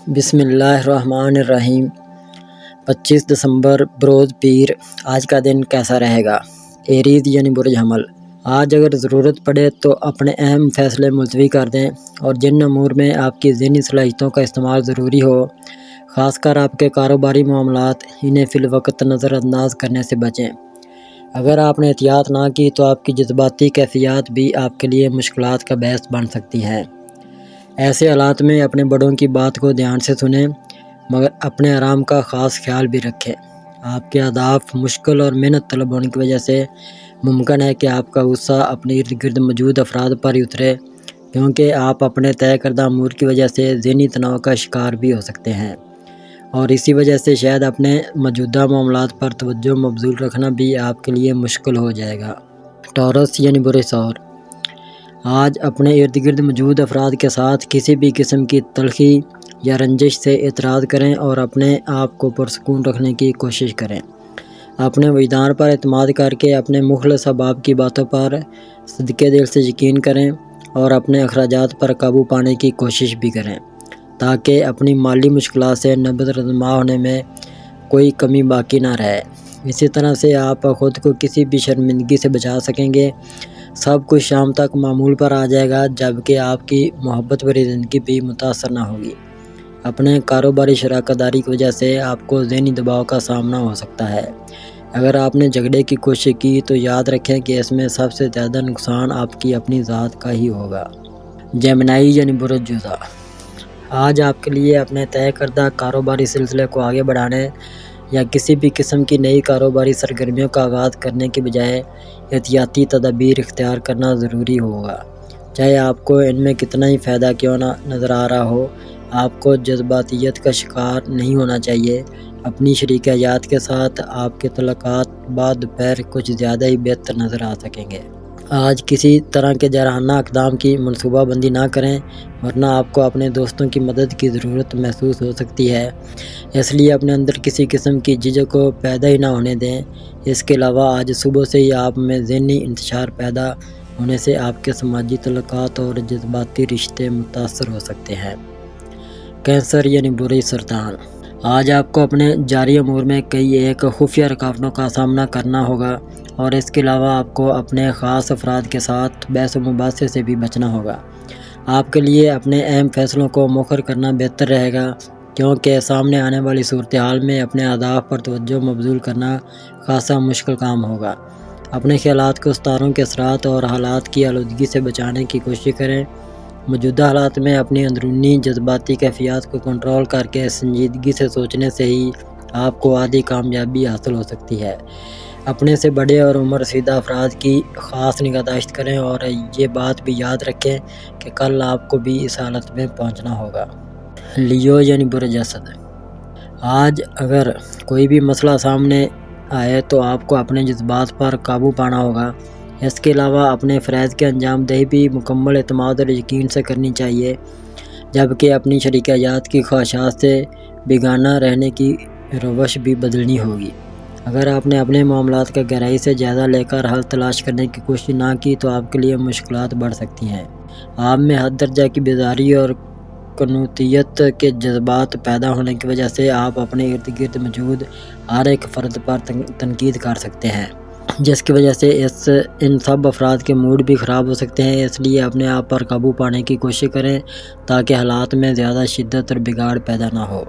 بسم اللہ الرحمن الرحیم۔ 25 دسمبر بروز پیر۔ آج کا دن کیسا رہے گا؟ ایریز یعنی برج حمل۔ آج اگر ضرورت پڑے تو اپنے اہم فیصلے ملتوی کر دیں اور جن امور میں آپ کی ذہنی صلاحیتوں کا استعمال ضروری ہو، خاص کر آپ کے کاروباری معاملات، انہیں فی الوقت نظر انداز کرنے سے بچیں۔ اگر آپ نے احتیاط نہ کی تو آپ کی جذباتی کیفیات بھی آپ کے لیے مشکلات کا باعث بن سکتی ہیں۔ ایسے حالات میں اپنے بڑوں کی بات کو دھیان سے سنیں، مگر اپنے آرام کا خاص خیال بھی رکھیں۔ آپ کے اہداف مشکل اور محنت طلب ہونے کی وجہ سے ممکن ہے کہ آپ کا غصہ اپنے ارد گرد موجود افراد پر ہی اترے، کیونکہ آپ اپنے طے کردہ امور کی وجہ سے ذہنی تناؤ کا شکار بھی ہو سکتے ہیں، اور اسی وجہ سے شاید اپنے موجودہ معاملات پر توجہ مبذول رکھنا بھی آپ کے لیے مشکل ہو جائے گا۔ ٹورس یعنی برے سور۔ آج اپنے ارد گرد موجود افراد کے ساتھ کسی بھی قسم کی تلخی یا رنجش سے اعتراض کریں اور اپنے آپ کو پرسکون رکھنے کی کوشش کریں۔ اپنے وجدان پر اعتماد کر کے اپنے مخلص احباب کی باتوں پر صدقے دل سے یقین کریں اور اپنے اخراجات پر قابو پانے کی کوشش بھی کریں، تاکہ اپنی مالی مشکلات سے نبرد ہونے میں کوئی کمی باقی نہ رہے۔ اسی طرح سے آپ خود کو کسی بھی شرمندگی سے بچا سکیں گے۔ سب کچھ شام تک معمول پر آ جائے گا، جبکہ آپ کی محبت بھری زندگی بھی متاثر نہ ہوگی۔ اپنے کاروباری شراکت داری کی وجہ سے آپ کو ذہنی دباؤ کا سامنا ہو سکتا ہے۔ اگر آپ نے جھگڑے کی کوشش کی تو یاد رکھیں کہ اس میں سب سے زیادہ نقصان آپ کی اپنی ذات کا ہی ہوگا۔ جیمنائی یعنی برج جوزا۔ آج آپ کے لیے اپنے طے کردہ کاروباری سلسلے کو آگے بڑھانے یا کسی بھی قسم کی نئی کاروباری سرگرمیوں کا آغاز کرنے کے بجائے احتیاطی تدابیر اختیار کرنا ضروری ہوگا۔ چاہے آپ کو ان میں کتنا ہی فائدہ کیوں نہ نظر آ رہا ہو، آپ کو جذباتیت کا شکار نہیں ہونا چاہیے۔ اپنی شریک حیات کے ساتھ آپ کے تعلقات بعد دوپہر کچھ زیادہ ہی بہتر نظر آ سکیں گے۔ آج کسی طرح کے جارحانہ اقدام کی منصوبہ بندی نہ کریں، ورنہ آپ کو اپنے دوستوں کی مدد کی ضرورت محسوس ہو سکتی ہے۔ اس لیے اپنے اندر کسی قسم کی جھجک کو پیدا ہی نہ ہونے دیں۔ اس کے علاوہ آج صبح سے ہی آپ میں ذہنی انتشار پیدا ہونے سے آپ کے سماجی تعلقات اور جذباتی رشتے متاثر ہو سکتے ہیں۔ کینسر یعنی برے سرطان۔ آج آپ کو اپنے جاری امور میں کئی ایک خفیہ رکاوٹوں کا سامنا کرنا ہوگا، اور اس کے علاوہ آپ کو اپنے خاص افراد کے ساتھ بحث و مباحثے سے بھی بچنا ہوگا۔ آپ کے لیے اپنے اہم فیصلوں کو مؤخر کرنا بہتر رہے گا، کیونکہ سامنے آنے والی صورتحال میں اپنے اہداف پر توجہ مبذول کرنا خاصا مشکل کام ہوگا۔ اپنے خیالات کو ستاروں کے اثرات اور حالات کی آلودگی سے بچانے کی کوشش کریں۔ موجودہ حالات میں اپنی اندرونی جذباتی کیفیات کو کنٹرول کر کے سنجیدگی سے سوچنے سے ہی آپ کو آدھی کامیابی حاصل ہو سکتی ہے۔ اپنے سے بڑے اور عمر رسیدہ افراد کی خاص نگہداشت کریں اور یہ بات بھی یاد رکھیں کہ کل آپ کو بھی اس حالت میں پہنچنا ہوگا۔ لیو یعنی برج اسد۔ آج اگر کوئی بھی مسئلہ سامنے آئے تو آپ کو اپنے جذبات پر قابو پانا ہوگا۔ اس کے علاوہ اپنے فرائض کی انجام دہی بھی مکمل اعتماد اور یقین سے کرنی چاہیے، جبکہ اپنی شریک حیات کی خواہشات سے بیگانہ رہنے کی روش بھی بدلنی ہوگی۔ اگر آپ نے اپنے معاملات کا گہرائی سے جائزہ لے کر حل تلاش کرنے کی کوشش نہ کی تو آپ کے لیے مشکلات بڑھ سکتی ہیں۔ آپ میں حد درجہ کی بیزاری اور قنوطیت کے جذبات پیدا ہونے کی وجہ سے آپ اپنے ارد گرد موجود ہر ایک فرد پر تنقید کر سکتے ہیں، جس کی وجہ سے ان سب افراد کے موڈ بھی خراب ہو سکتے ہیں۔ اس لیے اپنے آپ پر قابو پانے کی کوشش کریں تاکہ حالات میں زیادہ شدت اور بگاڑ پیدا نہ ہو۔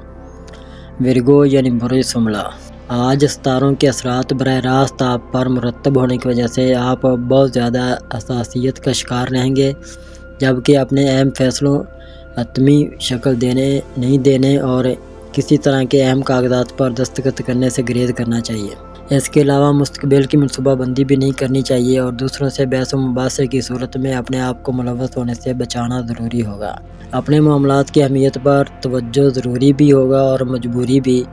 ورگو یعنی برج سملہ۔ آج ستاروں کے اثرات براہ راست آپ پر مرتب ہونے کی وجہ سے آپ بہت زیادہ حساسیت کا شکار رہیں گے، جبکہ اپنے اہم فیصلوں حتمی شکل نہیں دینے اور کسی طرح کے اہم کاغذات پر دستخط کرنے سے گریز کرنا چاہیے۔ اس کے علاوہ مستقبل کی منصوبہ بندی بھی نہیں کرنی چاہیے اور دوسروں سے بحث و مباحثے کی صورت میں اپنے آپ کو ملوث ہونے سے بچانا ضروری ہوگا۔ اپنے معاملات کی اہمیت پر توجہ ضروری بھی ہوگا اور مجبوری بھی۔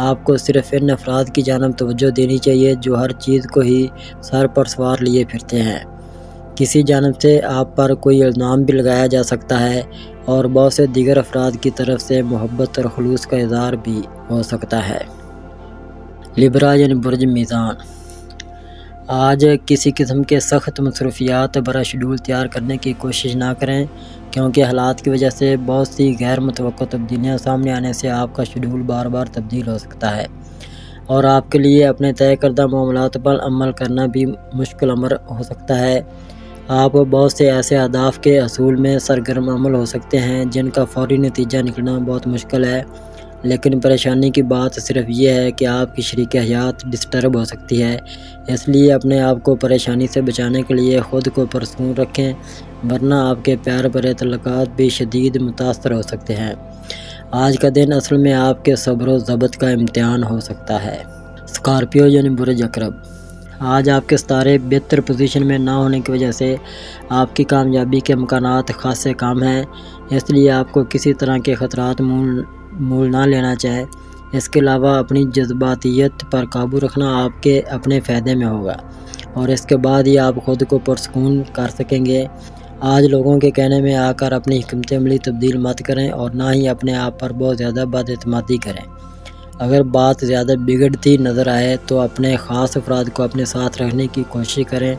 آپ کو صرف ان افراد کی جانب توجہ دینی چاہیے جو ہر چیز کو ہی سر پر سوار لیے پھرتے ہیں۔ کسی جانب سے آپ پر کوئی الزام بھی لگایا جا سکتا ہے اور بہت سے دیگر افراد کی طرف سے محبت اور خلوص کا اظہار بھی ہو سکتا ہے۔ لیبرا یعنی برج میزان۔ آج کسی قسم کے سخت مصروفیات برا شیڈول تیار کرنے کی کوشش نہ کریں، کیونکہ حالات کی وجہ سے بہت سی غیر متوقع تبدیلیاں سامنے آنے سے آپ کا شیڈول بار بار تبدیل ہو سکتا ہے، اور آپ کے لیے اپنے طے کردہ معاملات پر عمل کرنا بھی مشکل امر ہو سکتا ہے۔ آپ بہت سے ایسے اہداف کے حصول میں سرگرم عمل ہو سکتے ہیں جن کا فوری نتیجہ نکلنا بہت مشکل ہے، لیکن پریشانی کی بات صرف یہ ہے کہ آپ کی شریک حیات ڈسٹرب ہو سکتی ہے۔ اس لیے اپنے آپ کو پریشانی سے بچانے کے لیے خود کو پرسکون رکھیں، ورنہ آپ کے پیار بھرے تعلقات بھی شدید متاثر ہو سکتے ہیں۔ آج کا دن اصل میں آپ کے صبر و ضبط کا امتحان ہو سکتا ہے۔ اسکارپیو یعنی برج عقرب، آج آپ کے ستارے بہتر پوزیشن میں نہ ہونے کی وجہ سے آپ کی کامیابی کے امکانات خاصے کم ہیں، اس لیے آپ کو کسی طرح کے خطرات مول نہ لینا چاہے۔ اس کے علاوہ اپنی جذباتیت پر قابو رکھنا آپ کے اپنے فائدے میں ہوگا، اور اس کے بعد ہی آپ خود کو پرسکون کر سکیں گے۔ آج لوگوں کے کہنے میں آ کر اپنی حکمت عملی تبدیل مت کریں، اور نہ ہی اپنے آپ پر بہت زیادہ بد اعتمادی کریں۔ اگر بات زیادہ بگڑتی نظر آئے تو اپنے خاص افراد کو اپنے ساتھ رکھنے کی کوشش کریں۔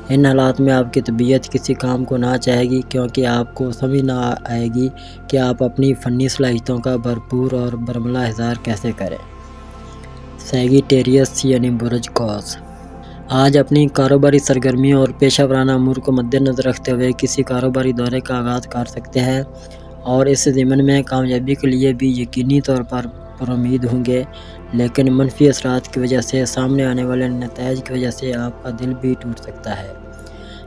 ان حالات میں آپ کی طبیعت کسی کام کو نہ چاہے گی، کیونکہ آپ کو سمجھ نہ آئے گی کہ آپ اپنی فنی صلاحیتوں کا بھرپور اور برملا اظہار کیسے کریں۔ سیگیٹیریس یعنی برج قوس، آج اپنی کاروباری سرگرمیوں اور پیشہ ورانہ امور کو مد نظر رکھتے ہوئے کسی کاروباری دورے کا آغاز کر سکتے ہیں، اور اس ضمن میں کامیابی کے لیے بھی یقینی طور پر امید ہوں گے، لیکن منفی اثرات کی وجہ سے سامنے آنے والے نتائج کی وجہ سے آپ کا دل بھی ٹوٹ سکتا ہے۔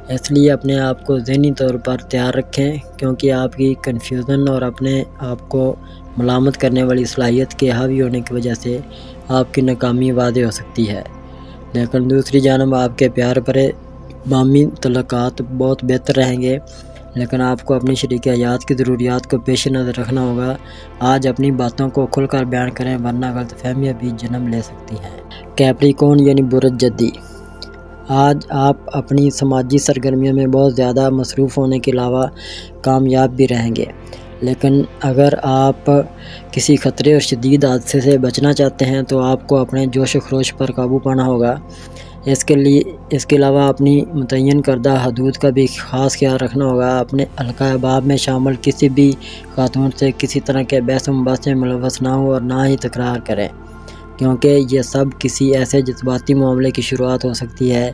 اس لیے اپنے آپ کو ذہنی طور پر تیار رکھیں، کیونکہ آپ کی کنفیوژن اور اپنے آپ کو ملامت کرنے والی صلاحیت کے حاوی ہونے کی وجہ سے آپ کی ناکامی واضح ہو سکتی ہے۔ لیکن دوسری جانب آپ کے پیار بھرے باہمی تعلقات بہت بہتر رہیں گے، لیکن آپ کو اپنی شریک حیات کی ضروریات کو پیش نظر رکھنا ہوگا۔ آج اپنی باتوں کو کھل کر بیان کریں، ورنہ غلط فہمیاں بھی جنم لے سکتی ہیں۔ کیپریکون یعنی برج جدی، آج آپ اپنی سماجی سرگرمیوں میں بہت زیادہ مصروف ہونے کے علاوہ کامیاب بھی رہیں گے، لیکن اگر آپ کسی خطرے اور شدید حادثے سے بچنا چاہتے ہیں تو آپ کو اپنے جوش و خروش پر قابو پانا ہوگا۔ اس کے علاوہ اپنی متعین کردہ حدود کا بھی خاص خیال رکھنا ہوگا۔ اپنے حلقہ احباب میں شامل کسی بھی خاتون سے کسی طرح کے بحث و مباحثے میں ملوث نہ ہوں، اور نہ ہی تکرار کریں، کیونکہ یہ سب کسی ایسے جذباتی معاملے کی شروعات ہو سکتی ہے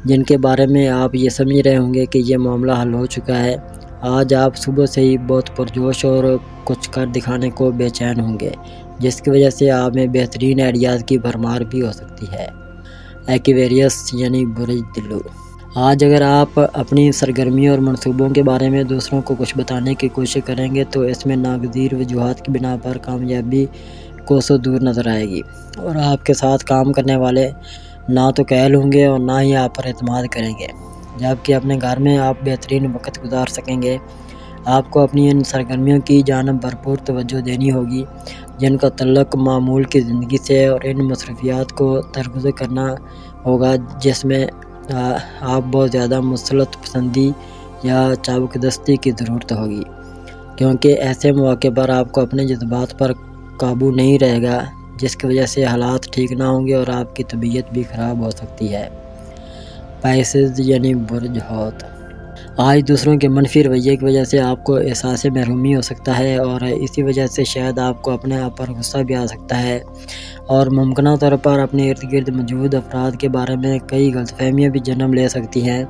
جن کے بارے میں آپ یہ سمجھ رہے ہوں گے کہ یہ معاملہ حل ہو چکا ہے۔ آج آپ صبح سے ہی بہت پرجوش اور کچھ کر دکھانے کو بے چین ہوں گے، جس کی وجہ سے آپ میں بہترین آئیڈیاز کی بھرمار بھی ہو سکتی ہے۔ ایکویریس یعنی برج دلو، آج اگر آپ اپنی سرگرمیوں اور منصوبوں کے بارے میں دوسروں کو کچھ بتانے کی کوشش کریں گے تو اس میں ناگزیر وجوہات کی بنا پر کامیابی کوسوں دور نظر آئے گی، اور آپ کے ساتھ کام کرنے والے نہ تو قائل ہوں گے اور نہ ہی آپ پر اعتماد کریں گے۔ جبکہ اپنے گھر میں آپ بہترین وقت گزار سکیں گے۔ آپ کو اپنی ان سرگرمیوں کی جانب بھرپور توجہ دینی ہوگی جن کا تعلق معمول کی زندگی سے، اور ان مصروفیات کو درگزر کرنا ہوگا جس میں آپ بہت زیادہ مسلط پسندی یا چابک دستی کی ضرورت ہوگی، کیونکہ ایسے مواقع پر آپ کو اپنے جذبات پر قابو نہیں رہے گا، جس کی وجہ سے حالات ٹھیک نہ ہوں گے اور آپ کی طبیعت بھی خراب ہو سکتی ہے۔ پائسز یعنی برج حوت، آج دوسروں کے منفی رویے کی وجہ سے آپ کو احساس محرومی ہو سکتا ہے، اور اسی وجہ سے شاید آپ کو اپنے آپ پر غصہ بھی آ سکتا ہے، اور ممکنہ طور پر اپنے ارد گرد موجود افراد کے بارے میں کئی غلط فہمیاں بھی جنم لے سکتی ہیں۔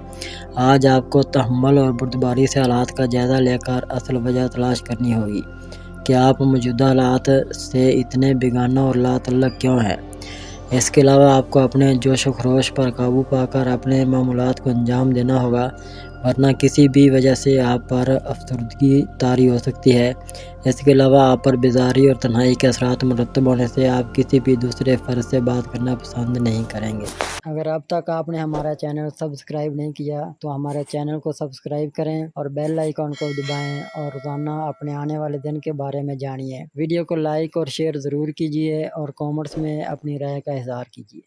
آج آپ کو تحمل اور بردباری سے حالات کا جائزہ لے کر اصل وجہ تلاش کرنی ہوگی کہ آپ موجودہ حالات سے اتنے بیگانہ اور لا تعلق کیوں ہیں۔ اس کے علاوہ آپ کو اپنے جوش و خروش پر قابو پا کر اپنے معمولات کو انجام دینا ہوگا، ورنہ کسی بھی وجہ سے آپ پر افسردگی طاری ہو سکتی ہے۔ اس کے علاوہ آپ پر بیزاری اور تنہائی کے اثرات مرتب ہونے سے آپ کسی بھی دوسرے فرد سے بات کرنا پسند نہیں کریں گے۔ اگر اب تک آپ نے ہمارا چینل سبسکرائب نہیں کیا تو ہمارے چینل کو سبسکرائب کریں اور بیل آئیکن کو دبائیں، اور روزانہ اپنے آنے والے دن کے بارے میں جانیے۔ ویڈیو کو لائک اور شیئر ضرور کیجیے، اور کامنٹس میں اپنی رائے کا اظہار کیجیے۔